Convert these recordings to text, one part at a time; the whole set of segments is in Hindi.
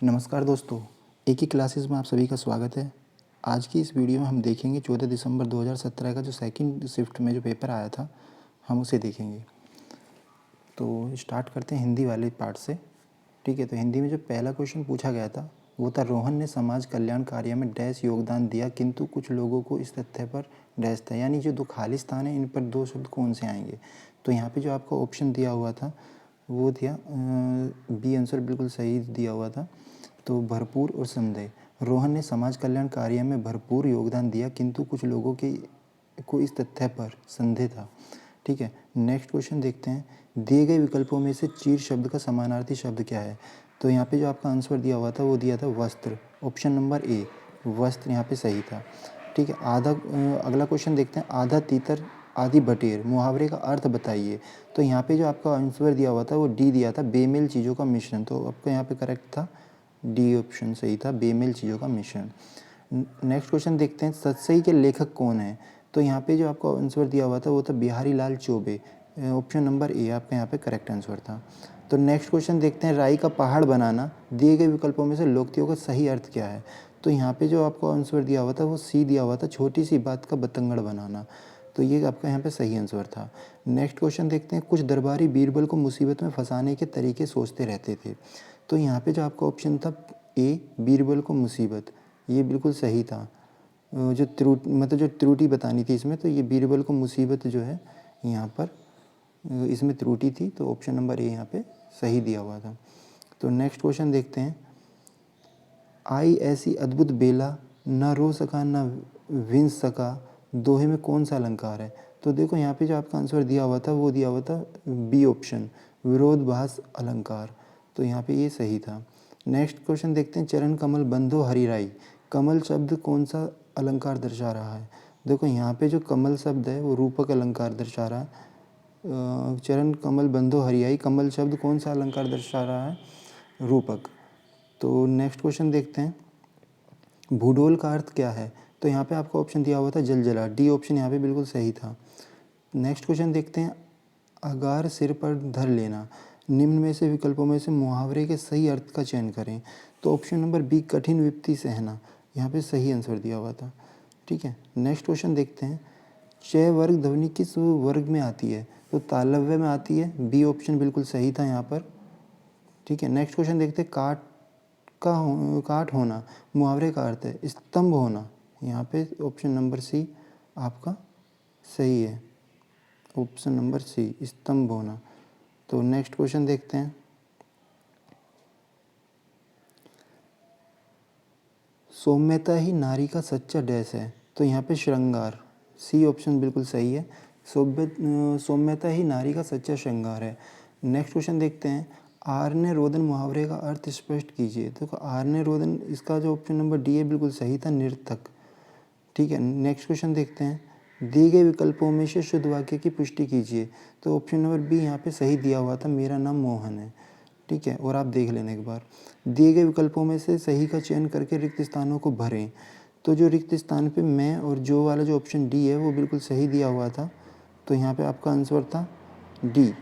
नमस्कार दोस्तों, एक ही क्लासेस में आप सभी का स्वागत है। आज की इस वीडियो में हम देखेंगे 14 दिसंबर 2017 का जो सेकंड शिफ्ट में जो पेपर आया था, हम उसे देखेंगे। तो स्टार्ट करते हैं हिंदी वाले पार्ट से। ठीक है, तो हिंदी में जो पहला क्वेश्चन पूछा गया था वो था, रोहन ने समाज कल्याण कार्य में डैश योगदान दिया किंतु कुछ लोगों को इस तथ्य पर डैश था। यानी जो दो खाली स्थान है इन पर दो शब्द कौन से आएंगे। तो यहाँ पे जो आपका ऑप्शन दिया हुआ था वो दिया बी आंसर बिल्कुल सही दिया हुआ था। तो भरपूर और संदेह, रोहन ने समाज कल्याण कार्य में भरपूर योगदान दिया किंतु कुछ लोगों के को इस तथ्य पर संदेह था। ठीक है, नेक्स्ट क्वेश्चन देखते हैं, दिए गए विकल्पों में से चीर शब्द का समानार्थी शब्द क्या है। तो यहाँ पे जो आपका आंसर दिया हुआ था वो दिया था वस्त्र, ऑप्शन नंबर ए वस्त्र यहाँ पे सही था। ठीक है, अगला क्वेश्चन देखते हैं, आधा तीतर आधी बटेर मुहावरे का अर्थ बताइए। तो यहाँ पे जो आपका आंसर दिया हुआ था वो डी दिया था, बेमेल चीज़ों का मिश्रण। तो आपका यहाँ पे करेक्ट था, डी ऑप्शन सही था, बेमेल चीज़ों का मिश्रण। नेक्स्ट क्वेश्चन देखते हैं, सतसई के लेखक कौन है। तो यहाँ पे जो आपको आंसर दिया हुआ था वो था बिहारी लाल चौबे, ऑप्शन नंबर ए आपका यहाँ पे करेक्ट आंसर था। तो नेक्स्ट क्वेश्चन देखते हैं, राई का पहाड़ बनाना दिए गए विकल्पों में से लोकोक्तियों का सही अर्थ क्या है। तो यहाँ पे जो आपको आंसर दिया हुआ था वो सी दिया हुआ था, छोटी सी बात का बतंगड़ बनाना। तो ये आपका यहाँ पे सही आंसर था। नेक्स्ट क्वेश्चन देखते हैं, कुछ दरबारी बीरबल को मुसीबत में फंसाने के तरीके सोचते रहते थे। तो यहाँ पे जो आपका ऑप्शन था ए बीरबल को मुसीबत, ये बिल्कुल सही था। जो त्रुटि बतानी थी इसमें, तो ये बीरबल को मुसीबत जो है यहाँ पर इसमें त्रुटि थी। तो ऑप्शन नंबर ए यहाँ पे सही दिया हुआ था। तो नेक्स्ट क्वेश्चन देखते हैं, आई ऐसी अद्भुत बेला न रो सका न विंस सका, दोहे में कौन सा अलंकार है। तो देखो यहाँ पे जो आपका आंसर दिया हुआ था वो दिया हुआ था बी ऑप्शन, विरोधाभास अलंकार। तो यहाँ पे ये सही था। नेक्स्ट क्वेश्चन देखते हैं, चरण कमल बंधो हरिराई, कमल शब्द कौन सा अलंकार दर्शा रहा है। देखो यहाँ पे जो कमल शब्द है वो रूपक अलंकार दर्शा रहा है। चरण कमल बंधो हरियाई, कमल शब्द कौन सा अलंकार दर्शा रहा है, रूपक। तो नेक्स्ट क्वेश्चन देखते हैं, भूडोल का अर्थ क्या है। तो यहाँ पे आपका ऑप्शन दिया हुआ था जलजला, डी ऑप्शन यहाँ पे बिल्कुल सही था। नेक्स्ट क्वेश्चन देखते हैं, अगार सिर पर धर लेना, निम्न में से विकल्पों में से मुहावरे के सही अर्थ का चयन करें। तो ऑप्शन नंबर बी कठिन विपत्ति सहना, यहाँ पे सही आंसर दिया हुआ था। ठीक है, नेक्स्ट क्वेश्चन देखते हैं, च वर्ग ध्वनि किस वर्ग में आती है। तो तालव्य में आती है, बी ऑप्शन बिल्कुल सही था यहाँ पर। ठीक है, नेक्स्ट क्वेश्चन देखते हैं, काट होना मुहावरे का अर्थ है स्तंभ होना, यहाँ पे ऑप्शन नंबर सी आपका सही है, ऑप्शन नंबर सी स्तंभ होना। तो नेक्स्ट क्वेश्चन देखते हैं, सौम्यता ही नारी का सच्चा डैश है। तो यहाँ पे श्रृंगार, सी ऑप्शन बिल्कुल सही है, सौम्यता ही नारी का सच्चा श्रृंगार है। नेक्स्ट क्वेश्चन देखते हैं, आर्य रोदन मुहावरे का अर्थ स्पष्ट कीजिए। तो आर्य रोदन, इसका जो ऑप्शन नंबर डी है बिल्कुल सही था, नर्तक। ठीक है, नेक्स्ट क्वेश्चन देखते हैं, दिए गए विकल्पों में से शुद्ध वाक्य की पुष्टि कीजिए। तो ऑप्शन नंबर बी यहाँ पे सही दिया हुआ था, मेरा नाम मोहन है। ठीक है, और आप देख लेना एक बार, दिए गए विकल्पों में से सही का चयन करके रिक्त स्थानों को भरें। तो जो रिक्त स्थान पे मैं और जो वाला जो ऑप्शन डी है वो बिल्कुल सही दिया हुआ था। तो यहाँ पे आपका आंसर था डी,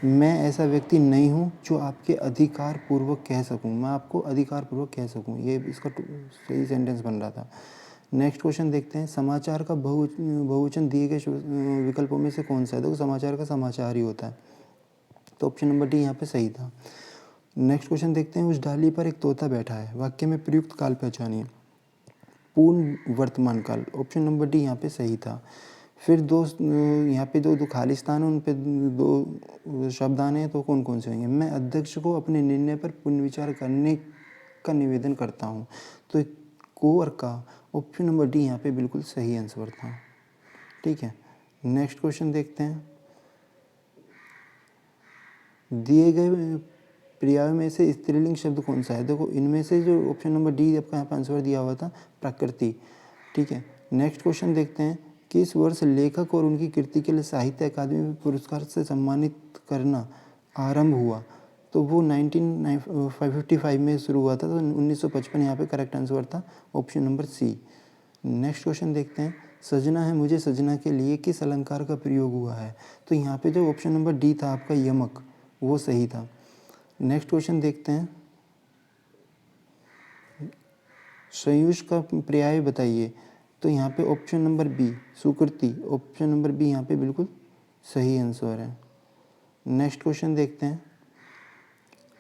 मैं ऐसा व्यक्ति नहीं हूँ जो आपके अधिकार पूर्वक कह सकूँ, मैं आपको अधिकार पूर्वक कह सकूँ, ये इसका सही सेंटेंस बन रहा था। नेक्स्ट क्वेश्चन देखते हैं, समाचार का बहुवचन दिए गए विकल्पों में से कौन सा है। देखो समाचार का समाचार ही होता है, तो ऑप्शन नंबर डी यहाँ पे सही था। नेक्स्ट क्वेश्चन देखते हैं, उस डाली पर एक तोता बैठा है, वाक्य में प्रयुक्त काल पहचानिए। पूर्ण वर्तमान काल, ऑप्शन नंबर डी यहाँ पे सही था। फिर यहाँ पे दो खाली स्थान है, उन पे दो शब्द आने हैं, तो कौन कौन से होंगे। मैं अध्यक्ष को अपने निर्णय पर पुनर्विचार करने का निवेदन करता हूँ। तो को और का, ऑप्शन नंबर डी यहाँ पे बिल्कुल सही आंसर था। ठीक है, नेक्स्ट क्वेश्चन देखते हैं, दिए गए पर्याय में से स्त्रीलिंग शब्द कौन सा है। देखो इनमें से जो ऑप्शन नंबर डी आपका यहाँ पर आंसर दिया हुआ था प्रकृति। ठीक है, नेक्स्ट क्वेश्चन देखते हैं, किस वर्ष लेखक और उनकी कृति के लिए साहित्य अकादमी पुरस्कार से सम्मानित करना आरंभ हुआ। तो वो 1955 में शुरू हुआ था, तो 1955 यहाँ पे करेक्ट आंसर था, option number C. Next question देखते हैं, सजना है मुझे सजना के लिए किस अलंकार का प्रयोग हुआ है। तो यहाँ पे जो ऑप्शन नंबर डी था आपका यमक, वो सही था। नेक्स्ट क्वेश्चन देखते हैं, संयुष का पर्याय बताइए। तो यहाँ पे ऑप्शन नंबर बी सुकृति, ऑप्शन नंबर बी यहाँ पे बिल्कुल सही आंसर है। नेक्स्ट क्वेश्चन देखते हैं।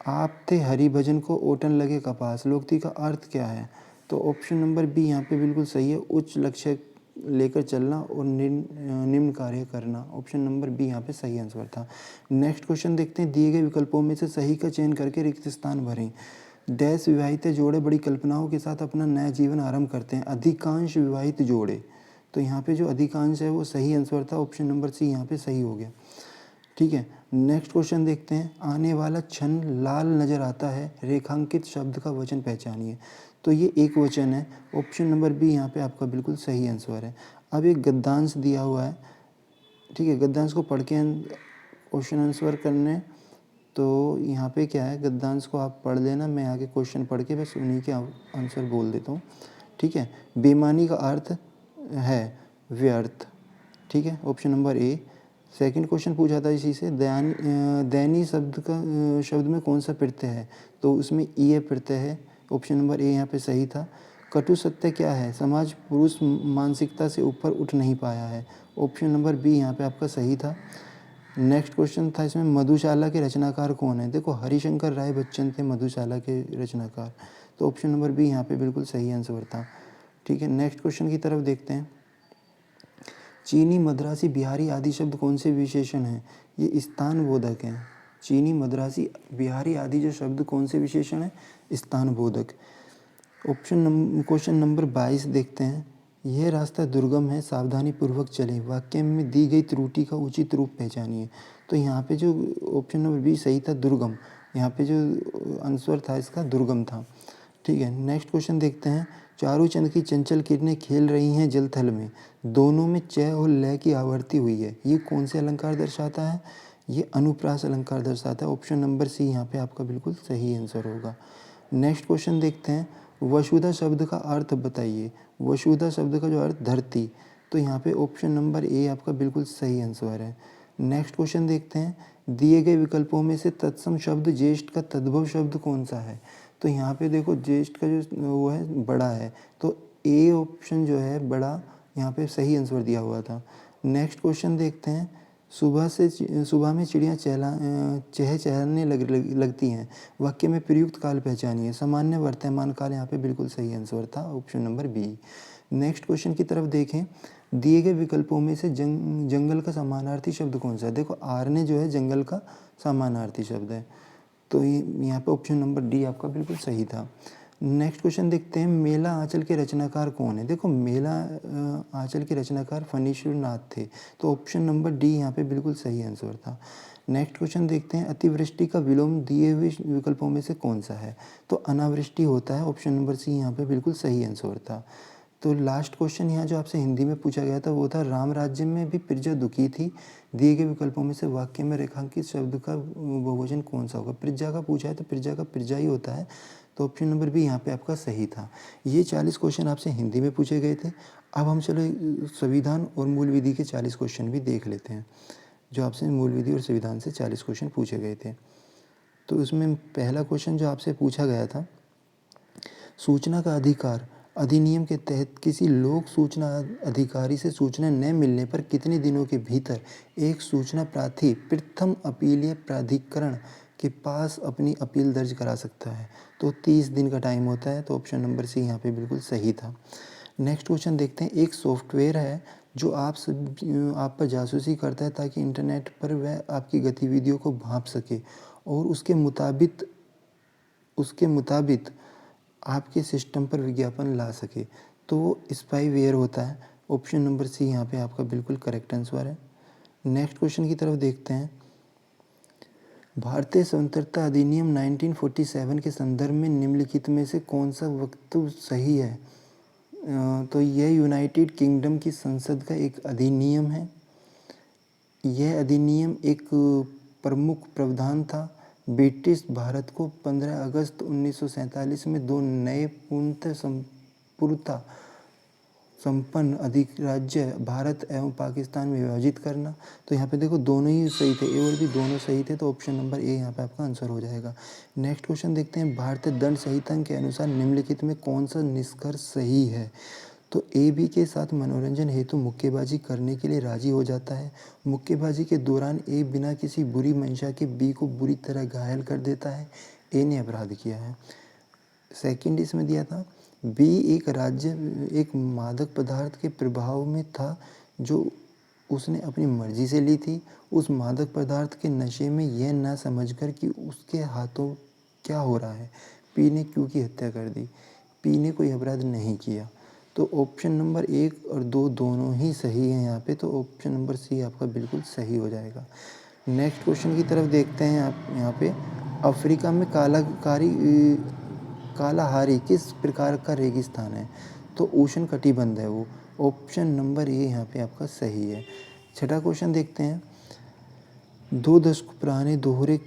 आप थे हरि भजन को ओटन लगे कपास, लोकोक्ति का अर्थ क्या है? तो ऑप्शन नंबर बी यहाँ पे बिल्कुल सही है, उच्च लक्ष्य लेकर चलना और निम्न कार्य करना। ऑप्शन नंबर बी यहाँ पे सही आंसर था। नेक्स्ट क्वेश्चन देखते हैं। दिए गए विकल्पों में से सही का चयन करके रिक्त स्थान भरें। डैश विवाहित जोड़े बड़ी कल्पनाओं के साथ अपना नया जीवन आरंभ करते हैं। अधिकांश विवाहित जोड़े, तो यहाँ पे जो अधिकांश है वो सही आंसर था। ऑप्शन नंबर सी यहाँ पे सही हो गया। ठीक है, नेक्स्ट क्वेश्चन देखते हैं। आने वाला क्षण लाल नज़र आता है, रेखांकित शब्द का वचन पहचानिए। तो ये एक वचन है। ऑप्शन नंबर बी यहाँ पे आपका बिल्कुल सही आंसर है। अब एक गद्यांश दिया हुआ है, ठीक है, गद्यांश को पढ़ के क्वेश्चन आंसर करने। तो यहाँ पे क्या है, गद्यांश को आप पढ़ लेना, मैं आगे क्वेश्चन पढ़ के बस उन्हीं के आंसर बोल देता हूँ। ठीक है, बेईमानी का अर्थ है व्यर्थ। ठीक है, option number A. Second question पूछा था इसी से, दैनी शब्द में कौन सा प्रत्यय है? तो उसमें ई प्रत्यय है। ऑप्शन नंबर ए यहाँ पे सही था। कटु सत्य क्या है? समाज पुरुष मानसिकता से ऊपर उठ नहीं पाया है। ऑप्शन नंबर बी यहाँ पे आपका सही था। नेक्स्ट क्वेश्चन था इसमें, मधुशाला के रचनाकार कौन है? देखो, हरिशंकर राय बच्चन थे मधुशाला के रचनाकार। तो ऑप्शन नंबर बी यहाँ पे बिल्कुल सही आंसर था। ठीक है, नेक्स्ट क्वेश्चन की तरफ देखते हैं। चीनी, मद्रासी, बिहारी आदि शब्द कौन से विशेषण हैं? ये स्थान बोधक हैं। चीनी, मद्रासी, बिहारी आदि जो शब्द कौन से विशेषण हैं? स्थान बोधक। क्वेश्चन नंबर 22 देखते हैं। यह रास्ता दुर्गम है, सावधानी पूर्वक चलें। वाक्य में दी गई त्रुटि का उचित रूप पहचानिए। तो यहाँ पे जो ऑप्शन नंबर बी सही था, दुर्गम। यहाँ पे जो आंसर था इसका दुर्गम था। ठीक है, नेक्स्ट क्वेश्चन देखते हैं। चारूचंद की चंचल किरणें खेल रही हैं जल थल में, दोनों में च और लय की आवर्ती हुई है। ये कौन से अलंकार दर्शाता है? ये अनुप्रास अलंकार दर्शाता है। ऑप्शन नंबर सी यहाँ पे आपका बिल्कुल सही आंसर होगा। नेक्स्ट क्वेश्चन देखते हैं। वसुधा शब्द का अर्थ बताइए। वसुधा शब्द का जो अर्थ धरती, तो यहाँ पे ऑप्शन नंबर ए आपका बिल्कुल सही आंसर है। नेक्स्ट क्वेश्चन देखते हैं। दिए गए विकल्पों में से तत्सम शब्द ज्येष्ठ का तद्भव शब्द कौन सा है? तो यहाँ पे देखो, ज्येष्ठ का जो वो है बड़ा है, तो ए ऑप्शन जो है बड़ा, यहाँ पे सही आंसर दिया हुआ था। नेक्स्ट क्वेश्चन देखते हैं। सुबह में चिड़ियाँ चहचहाने लगती हैं। वाक्य में प्रयुक्त काल पहचानिए। सामान्य वर्तमान काल यहाँ पे बिल्कुल सही आंसर था। Option number B. Next question की तरफ देखें। दिए गए विकल्पों में से जंगल का समानार्थी शब्द कौन सा है? देखो, आरण्य जो है जंगल का समानार्थी शब्द है। तो ये यहाँ पे ऑप्शन नंबर डी आपका बिल्कुल सही था। नेक्स्ट क्वेश्चन देखते हैं। मेला आंचल के रचनाकार कौन है? देखो, मेला आंचल के रचनाकार फणीश्वर नाथ थे। तो ऑप्शन नंबर डी यहाँ पे बिल्कुल सही आंसर था। नेक्स्ट क्वेश्चन देखते हैं। अतिवृष्टि का विलोम दिए हुए विकल्पों में से कौन सा है? तो अनावृष्टि होता है। ऑप्शन नंबर सी यहाँ पे बिल्कुल सही आंसर था। तो लास्ट क्वेश्चन यहाँ जो आपसे हिंदी में पूछा गया था वो था, राम राज्य में भी प्रजा दुखी थी। दिए गए विकल्पों में से वाक्य में रेखांकित शब्द का बहुवचन कौन सा होगा? प्रजा का पूछा है तो प्रजा का प्रजा ही होता है। तो ऑप्शन नंबर बी यहाँ पे आपका सही था। ये 40 क्वेश्चन आपसे हिंदी में पूछे गए थे। अब हम चलो संविधान और मूल विधि के 40 क्वेश्चन भी देख लेते हैं, जो आपसे मूल विधि और संविधान से 40 क्वेश्चन पूछे गए थे। तो उसमें पहला क्वेश्चन जो आपसे पूछा गया था, सूचना का अधिकार अधिनियम के तहत किसी लोक सूचना अधिकारी से सूचना न मिलने पर कितने दिनों के भीतर एक सूचना प्रार्थी प्रथम अपीलीय प्राधिकरण के पास अपनी अपील दर्ज करा सकता है? तो 30 दिन का टाइम होता है। तो ऑप्शन नंबर सी यहाँ पे बिल्कुल सही था। नेक्स्ट क्वेश्चन देखते हैं। एक सॉफ्टवेयर है जो आप पर जासूसी करता है ताकि इंटरनेट पर वह आपकी गतिविधियों को भांप सके और उसके मुताबिक आपके सिस्टम पर विज्ञापन ला सके। तो वो स्पाईवेयर होता है। ऑप्शन नंबर सी यहाँ पे आपका बिल्कुल करेक्ट आंसर है। नेक्स्ट क्वेश्चन की तरफ देखते हैं। भारतीय स्वतंत्रता अधिनियम 1947 के संदर्भ में निम्नलिखित में से कौन सा वक्तव्य सही है? तो यह यूनाइटेड किंगडम की संसद का एक अधिनियम है। यह अधिनियम एक प्रमुख प्रावधान था। ब्रिटिश भारत को 15 अगस्त 1947 में 2 नए पूर्णतः संपन्न अधिराज्य भारत एवं पाकिस्तान में विभाजित करना। तो यहाँ पे देखो दोनों ही सही थे, ए और बी दोनों सही थे, तो ऑप्शन नंबर ए यहाँ पे आपका आंसर हो जाएगा। नेक्स्ट क्वेश्चन देखते हैं, भारतीय दंड संहिता के अनुसार निम्नलिखित में कौन सा निष्कर्ष सही है। तो ए बी के साथ मनोरंजन हेतु मुक्केबाजी करने के लिए राजी हो जाता है। मुक्केबाजी के दौरान ए बिना किसी बुरी मंशा के बी को बुरी तरह घायल कर देता है। ए ने अपराध किया है। सेकंड इसमें दिया था, बी एक मादक पदार्थ के प्रभाव में था जो उसने अपनी मर्जी से ली थी। उस मादक पदार्थ के नशे में यह ना समझकर कि उसके हाथों क्या हो रहा है, पी ने क्यू की हत्या कर दी। पी ने कोई अपराध नहीं किया। तो ऑप्शन नंबर 1 और 2 दोनों ही सही हैं यहाँ पे, तो ऑप्शन नंबर सी आपका बिल्कुल सही हो जाएगा। नेक्स्ट क्वेश्चन की तरफ देखते हैं आप यहाँ पे, अफ्रीका में कालाहारी किस प्रकार का रेगिस्तान है। तो उष्ण कटिबंध है वो। ऑप्शन नंबर ए यहाँ पे आपका सही है। छठा क्वेश्चन देखते हैं, 2 दशक पुराने दोहरे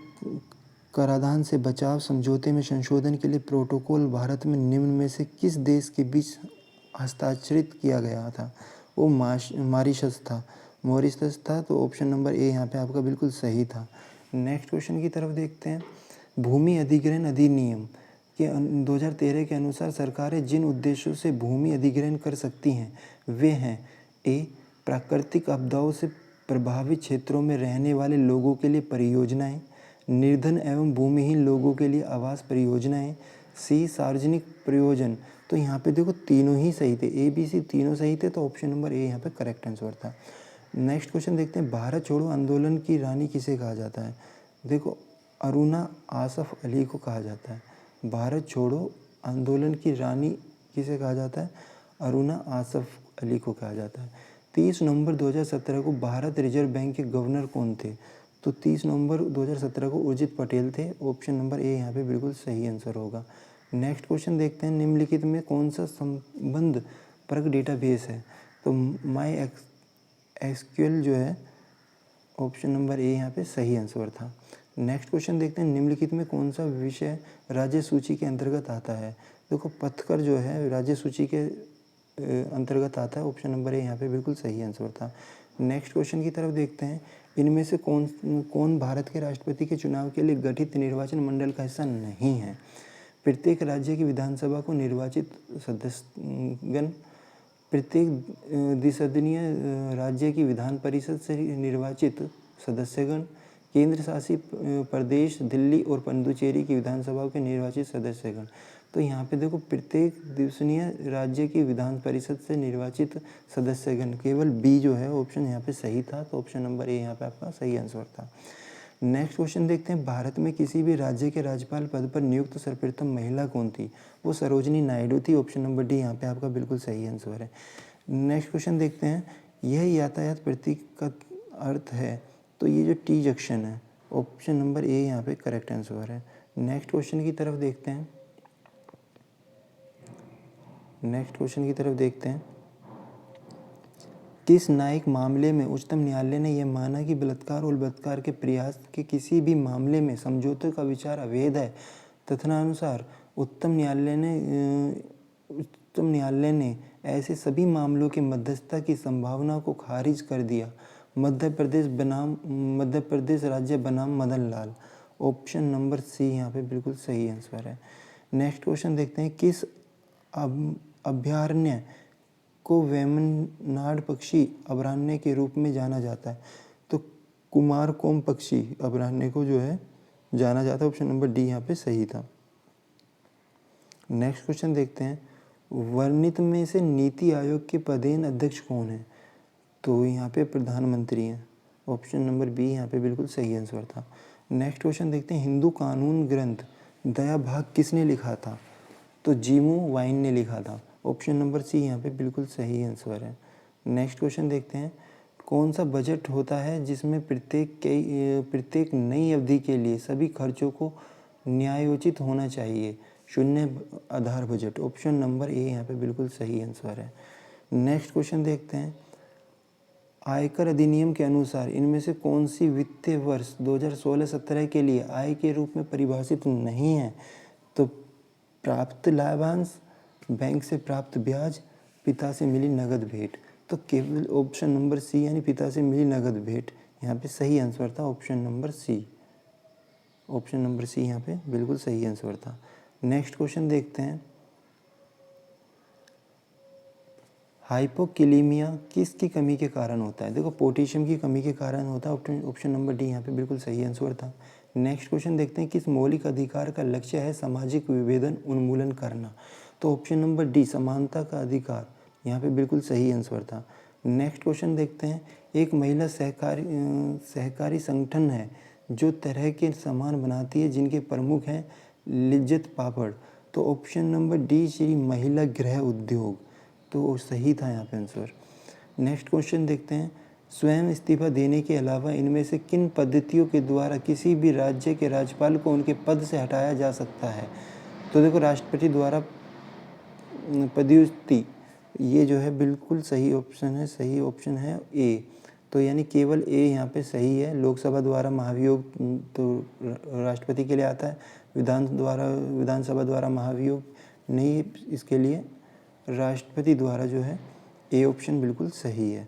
कराधान से बचाव समझौते में संशोधन के लिए प्रोटोकॉल भारत में निम्न में से किस देश के बीच हस्ताक्षरित किया गया था। वो मॉरिशस था। तो ऑप्शन नंबर ए यहाँ पे आपका बिल्कुल सही था। नेक्स्ट क्वेश्चन की तरफ देखते हैं, भूमि अधिग्रहण अधिनियम के 2013 के अनुसार सरकारें जिन उद्देश्यों से भूमि अधिग्रहण कर सकती हैं वे हैं, ए प्राकृतिक आपदाओं से प्रभावित क्षेत्रों में रहने वाले लोगों के लिए परियोजनाएं, निर्धन एवं भूमिहीन लोगों के लिए आवास परियोजनाएं, सी सार्वजनिक प्रयोजन। तो यहाँ पे देखो तीनों ही सही थे, ए बी सी तीनों सही थे, तो ऑप्शन नंबर ए यहाँ पे करेक्ट आंसर था। नेक्स्ट क्वेश्चन देखते हैं, भारत छोड़ो आंदोलन की रानी किसे कहा जाता है। देखो अरुणा आसफ अली को कहा जाता है। भारत छोड़ो आंदोलन की रानी किसे कहा जाता है, अरुणा आसफ अली को कहा जाता है। 30 नवंबर 2017 को भारत रिजर्व बैंक के गवर्नर कौन थे। तो 30 नवंबर 2017 को उर्जित पटेल थे। ऑप्शन नंबर ए यहाँ पे बिल्कुल सही आंसर होगा। नेक्स्ट क्वेश्चन देखते हैं, निम्नलिखित में कौन सा संबंध परक डेटाबेस है। तो माई एसक्यूएल जो है, ऑप्शन नंबर ए यहाँ पे सही आंसर था। नेक्स्ट क्वेश्चन देखते हैं, निम्नलिखित में कौन सा विषय राज्य सूची के अंतर्गत आता है। देखो पथकर जो है राज्य सूची के अंतर्गत आता है। ऑप्शन नंबर ए यहाँ पे बिल्कुल सही आंसर था। नेक्स्ट क्वेश्चन की तरफ देखते हैं, इनमें से कौन भारत के राष्ट्रपति के चुनाव के लिए गठित निर्वाचन मंडल का हिस्सा नहीं है। प्रत्येक राज्य की विधानसभा को निर्वाचित सदस्यगण, प्रत्येक द्विसदनीय राज्य की विधान परिषद से निर्वाचित सदस्यगण, केंद्र शासित प्रदेश दिल्ली और पुडुचेरी की विधानसभाओं के निर्वाचित सदस्यगण। तो यहाँ पे देखो प्रत्येक द्विसदनीय राज्य की विधान परिषद से निर्वाचित सदस्यगण, केवल बी जो है ऑप्शन यहाँ पे सही था। तो ऑप्शन नंबर ए यहाँ पे आपका सही आंसर था। नेक्स्ट क्वेश्चन देखते हैं, भारत में किसी भी राज्य के राज्यपाल पद पर नियुक्त सर्वप्रथम महिला कौन थी। वो सरोजिनी नायडू थी। ऑप्शन नंबर डी यहाँ पे आपका बिल्कुल सही आंसर है। नेक्स्ट क्वेश्चन देखते हैं, यह यातायात प्रतीक का अर्थ है। तो ये जो टी जंक्शन है, ऑप्शन नंबर ए यहाँ पे करेक्ट आंसर है। नेक्स्ट क्वेश्चन की तरफ देखते हैं, किस न्यायिक मामले में उच्चतम न्यायालय ने यह माना कि बलात्कार और बलात्कार के प्रयास के किसी भी मामले में समझौते का विचार अवैध है। तदनुसार उच्चतम न्यायालय ने ऐसे सभी मामलों के मध्यस्थता की संभावना को खारिज कर दिया। मध्य प्रदेश राज्य बनाम Madan Lal. Option number C यहाँ पे बिल्कुल सही आंसर है। नेक्स्ट क्वेश्चन देखते हैं, किस अभयारण्य को वेम्बनाड पक्षी अभयारण्य के रूप में जाना जाता है। तो कुमारकोम पक्षी अभयारण्य को जो है जाना जाता है। ऑप्शन नंबर डी यहाँ पे सही था। नेक्स्ट क्वेश्चन देखते हैं, वर्णित में से नीति आयोग के पदेन अध्यक्ष कौन है। तो यहाँ पे प्रधानमंत्री हैं। ऑप्शन नंबर बी यहाँ पे बिल्कुल सही आंसर था। नेक्स्ट क्वेश्चन देखते हैं, हिंदू कानून ग्रंथ दया भाग किसने लिखा था। तो जीमू वाइन ने लिखा था। ऑप्शन नंबर सी यहाँ पे बिल्कुल सही आंसर है। नेक्स्ट क्वेश्चन देखते हैं, कौन सा बजट होता है जिसमें प्रत्येक नई अवधि के लिए सभी खर्चों को न्यायोचित होना चाहिए। शून्य आधार बजट। ऑप्शन नंबर ए यहाँ पे बिल्कुल सही आंसर है। नेक्स्ट क्वेश्चन देखते हैं, आयकर अधिनियम के अनुसार इनमें से कौन सी वित्तीय वर्ष 2016-17 के लिए आय के रूप में परिभाषित नहीं है। तो प्राप्त लाभांश, बैंक से प्राप्त ब्याज, पिता से मिली नगद भेंट। तो केवल ऑप्शन नंबर सी यानी पिता से मिली नगद भेंट यहाँ पे सही आंसर था, option number C. Option number C यहाँ पे बिल्कुल सही आंसर था। नेक्स्ट क्वेश्चन देखते हैं, हाइपोकिलीमिया किसकी कमी के कारण होता है? देखो पोटेशियम की कमी के कारण होता है, ऑप्शन नंबर डी यहाँ पे बिल्कुल सही आंसर था। नेक्स्ट क्वेश्चन देखते हैं, किस मौलिक अधिकार का लक्ष्य है सामाजिक विभेदन उन्मूलन करना? तो ऑप्शन नंबर डी समानता का अधिकार यहाँ पे बिल्कुल सही आंसर था। नेक्स्ट क्वेश्चन देखते हैं, एक महिला सहकारी संगठन है जो तरह के सामान बनाती है जिनके प्रमुख हैं लिज्जत पापड़। तो ऑप्शन नंबर डी श्री महिला गृह उद्योग, तो सही था यहाँ पे आंसर। नेक्स्ट क्वेश्चन देखते हैं, स्वयं इस्तीफा देने के अलावा इनमें से किन पद्धतियों के द्वारा किसी भी राज्य के राज्यपाल को उनके पद से हटाया जा सकता है? तो देखो राष्ट्रपति द्वारा पदोन्नति, ये जो है बिल्कुल सही ऑप्शन है, सही ऑप्शन है ए। तो यानी केवल ए यहाँ पे सही है। लोकसभा द्वारा महाभियोग तो राष्ट्रपति के लिए आता है, विधानसभा द्वारा महाभियोग नहीं, इसके लिए राष्ट्रपति द्वारा जो है ए ऑप्शन बिल्कुल सही है।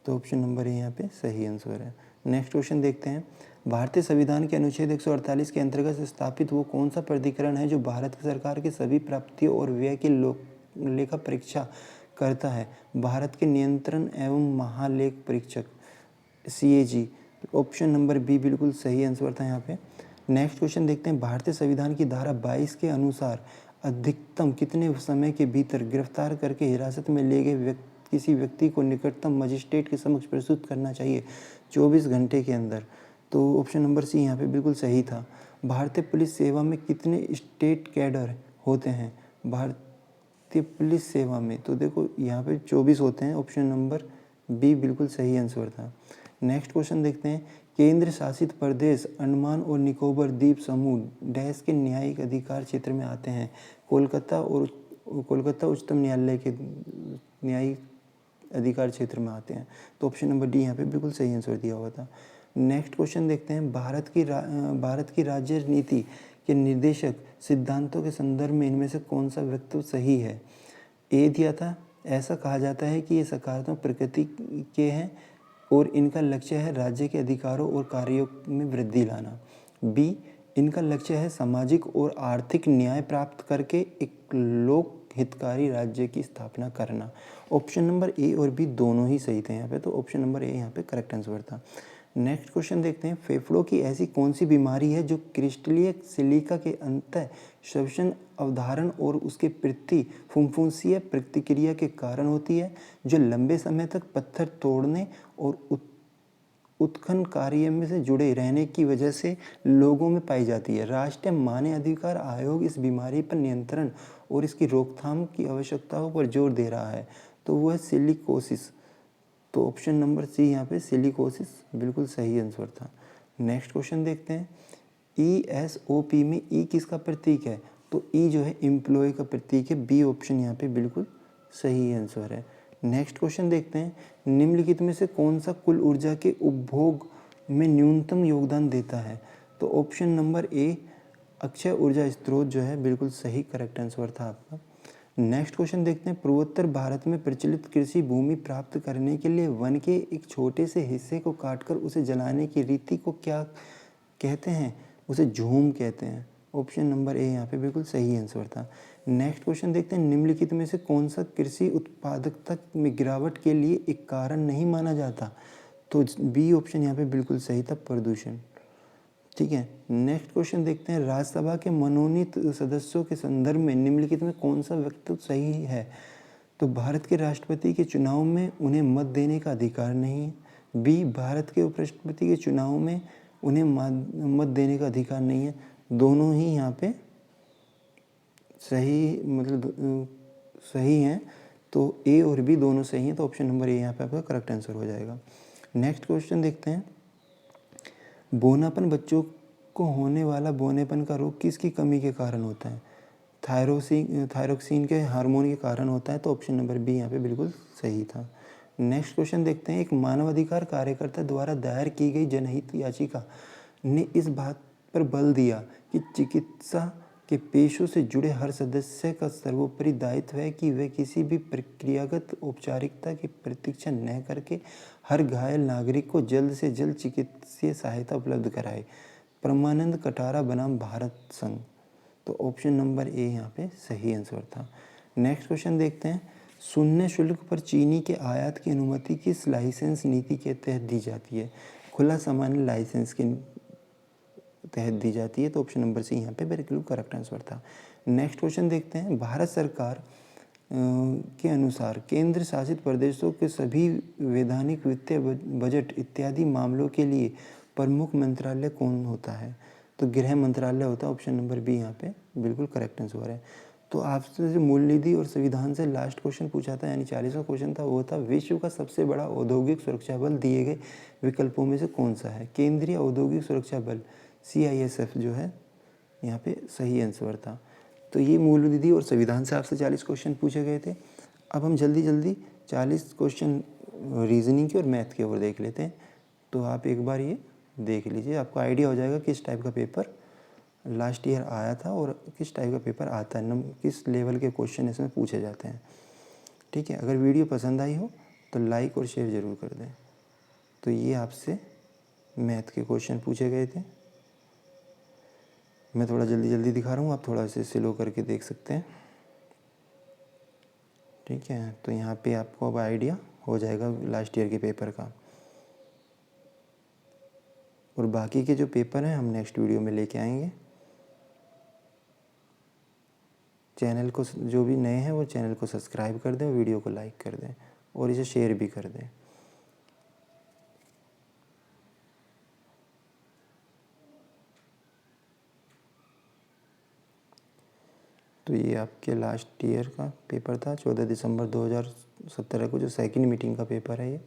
तो ऑप्शन नंबर ए यहाँ पे सही आंसर है। नेक्स्ट क्वेश्चन देखते हैं, भारतीय संविधान के अनुच्छेद 148 के अंतर्गत स्थापित वो कौन सा प्राधिकरण है जो भारत सरकार के सभी प्राप्तियों और व्यय की लेखा परीक्षा करता है? भारत के नियंत्रण एवं महालेख परीक्षक CAG। ऑप्शन नंबर बी बिल्कुल सही आंसर था यहाँ पे। नेक्स्ट क्वेश्चन देखते हैं, भारतीय संविधान की धारा 22 के अनुसार अधिकतम कितने समय के भीतर गिरफ्तार करके हिरासत में ले गए किसी व्यक्ति को निकटतम मजिस्ट्रेट के समक्ष प्रस्तुत करना चाहिए? 24 घंटे के अंदर। तो ऑप्शन नंबर सी यहाँ पे बिल्कुल सही था। भारतीय पुलिस सेवा में कितने स्टेट कैडर होते हैं? भारतीय पुलिस सेवा में तो देखो यहाँ पे 24 होते हैं, ऑप्शन नंबर बी बिल्कुल सही आंसर था। नेक्स्ट क्वेश्चन देखते हैं, केंद्र शासित प्रदेश अंडमान और निकोबार द्वीप समूह डैश के न्यायिक अधिकार क्षेत्र में आते हैं? कोलकाता उच्चतम न्यायालय के न्यायिक अधिकार क्षेत्र में आते हैं। तो ऑप्शन नंबर डी यहाँ पे बिल्कुल सही आंसर दिया हुआ था। नेक्स्ट क्वेश्चन देखते हैं, भारत की राज्य नीति के निर्देशक सिद्धांतों के संदर्भ में इनमें से कौन सा वक्तव्य सही है? ए दिया था, ऐसा कहा जाता है कि ये सकारात्मक प्रकृति के हैं और इनका लक्ष्य है राज्य के अधिकारों और कार्यों में वृद्धि लाना। बी, इनका लक्ष्य है सामाजिक और आर्थिक न्याय प्राप्त करके एक लोक हितकारी राज्य की स्थापना करना। ऑप्शन नंबर ए और बी दोनों ही सही थे यहाँ पे, तो ऑप्शन नंबर ए यहाँ पे करेक्ट आंसर था। नेक्स्ट क्वेश्चन देखते हैं, फेफड़ों की ऐसी कौन सी बीमारी है जो क्रिस्टलीय सिलिका के अंतः श्वसन अवधारण और उसके प्रति फुंफुंसीय प्रतिक्रिया के कारण होती है, जो लंबे समय तक पत्थर तोड़ने और उत्खनन कार्य में से जुड़े रहने की वजह से लोगों में पाई जाती है? राष्ट्रीय मानव अधिकार आयोग इस बीमारी पर नियंत्रण और इसकी रोकथाम की आवश्यकताओं पर जोर दे रहा है, तो वो है सिलिकोसिस। तो ऑप्शन नंबर सी यहाँ पे सिलिकोसिस बिल्कुल सही आंसर था। नेक्स्ट क्वेश्चन देखते हैं, ESOP में ई किसका प्रतीक है? तो ई जो है एम्प्लॉय का प्रतीक है, बी ऑप्शन यहाँ पे बिल्कुल सही आंसर है। नेक्स्ट क्वेश्चन देखते हैं, निम्नलिखित में से कौन सा कुल ऊर्जा के उपभोग में न्यूनतम योगदान देता है? तो ऑप्शन नंबर ए अक्षय ऊर्जा स्रोत जो है बिल्कुल सही करेक्ट आंसर था आपका। नेक्स्ट क्वेश्चन देखते हैं, पूर्वोत्तर भारत में प्रचलित कृषि भूमि प्राप्त करने के लिए वन के एक छोटे से हिस्से को काटकर उसे जलाने की रीति को क्या कहते हैं? उसे झूम कहते हैं। ऑप्शन नंबर ए यहाँ पे बिल्कुल सही आंसर था। नेक्स्ट क्वेश्चन देखते हैं, निम्नलिखित में से कौन सा कृषि उत्पादकता में गिरावट के लिए एक कारण नहीं माना जाता? तो बी ऑप्शन यहाँ पे बिल्कुल सही था, प्रदूषण। ठीक है। नेक्स्ट क्वेश्चन देखते हैं, राज्यसभा के मनोनीत सदस्यों के संदर्भ में निम्नलिखित में कौन सा वक्तव्य सही है? तो भारत के राष्ट्रपति के चुनाव में उन्हें मत देने का अधिकार नहीं है। बी, भारत के उपराष्ट्रपति के चुनाव में उन्हें मत देने का अधिकार नहीं है। दोनों ही यहाँ पे सही सही हैं, तो ए और बी दोनों सही हैं, तो ऑप्शन नंबर ए यहाँ पे आपका करेक्ट आंसर हो जाएगा। नेक्स्ट क्वेश्चन देखते हैं, बौनापन बच्चों को होने वाला बौनेपन का रोग किसकी कमी के कारण होता है? थायरोक्सिन के हार्मोन के कारण होता है, तो ऑप्शन नंबर बी यहाँ पे बिल्कुल सही था। नेक्स्ट क्वेश्चन देखते हैं, एक मानवाधिकार कार्यकर्ता द्वारा दायर की गई जनहित याचिका ने इस बात पर बल दिया कि चिकित्सा कि पेशों से जुड़े हर सदस्य का सर्वोपरि दायित्व है कि वे किसी भी प्रक्रियागत औपचारिकता की प्रतीक्षा न करके हर घायल नागरिक को जल्द से जल्द चिकित्सीय सहायता उपलब्ध कराए। परमानंद कटारा बनाम भारत संघ। तो ऑप्शन नंबर ए यहाँ पे सही आंसर था। नेक्स्ट क्वेश्चन देखते हैं। शून्य शुल्क पर चीनी के आयात की अनुमति किस लाइसेंस नीति के तहत दी जाती है? खुला सामान्य लाइसेंस के तहत दी जाती है। तो ऑप्शन नंबर सी यहाँ पे बिल्कुल करेक्ट आंसर था। नेक्स्ट क्वेश्चन देखते हैं। भारत सरकार के अनुसार केंद्र शासित प्रदेशों के सभी वैधानिक वित्तीय बजट इत्यादि मामलों के लिए प्रमुख मंत्रालय कौन होता है? तो गृह मंत्रालय होता है। ऑप्शन नंबर बी यहाँ पे बिल्कुल करेक्ट आंसर है। तो आपसे जो मूल निधि और संविधान से लास्ट क्वेश्चन पूछा था, यानी 40वां क्वेश्चन था, वो था विश्व का सबसे बड़ा औद्योगिक सुरक्षा बल दिए गए विकल्पों में से कौन सा है? केंद्रीय औद्योगिक सुरक्षा बल CISF जो है यहाँ पे सही आंसर था। तो ये मूल निधि और संविधान से आपसे 40 क्वेश्चन पूछे गए थे। अब हम जल्दी जल्दी 40 क्वेश्चन रीजनिंग के और मैथ के ओर देख लेते हैं। तो आप एक बार ये देख लीजिए, आपको आइडिया हो जाएगा किस टाइप का पेपर लास्ट ईयर आया था और किस टाइप का पेपर आता है, किस लेवल के क्वेश्चन इसमें पूछे जाते हैं। ठीक है, अगर वीडियो पसंद आई हो तो लाइक और शेयर ज़रूर कर दें। तो ये आपसे मैथ के क्वेश्चन पूछे गए थे। मैं थोड़ा जल्दी जल्दी दिखा रहा हूँ, आप थोड़ा से स्लो करके देख सकते हैं। ठीक है, तो यहाँ पे आपको अब आइडिया हो जाएगा लास्ट ईयर के पेपर का। और बाकी के जो पेपर हैं हम नेक्स्ट वीडियो में लेके आएंगे। चैनल को, जो भी नए हैं वो चैनल को सब्सक्राइब कर दें, वीडियो को लाइक कर दें और इसे शेयर भी कर दें। तो ये आपके लास्ट ईयर का पेपर था 14 दिसंबर 2017 को, जो सेकंड मीटिंग का पेपर है ये।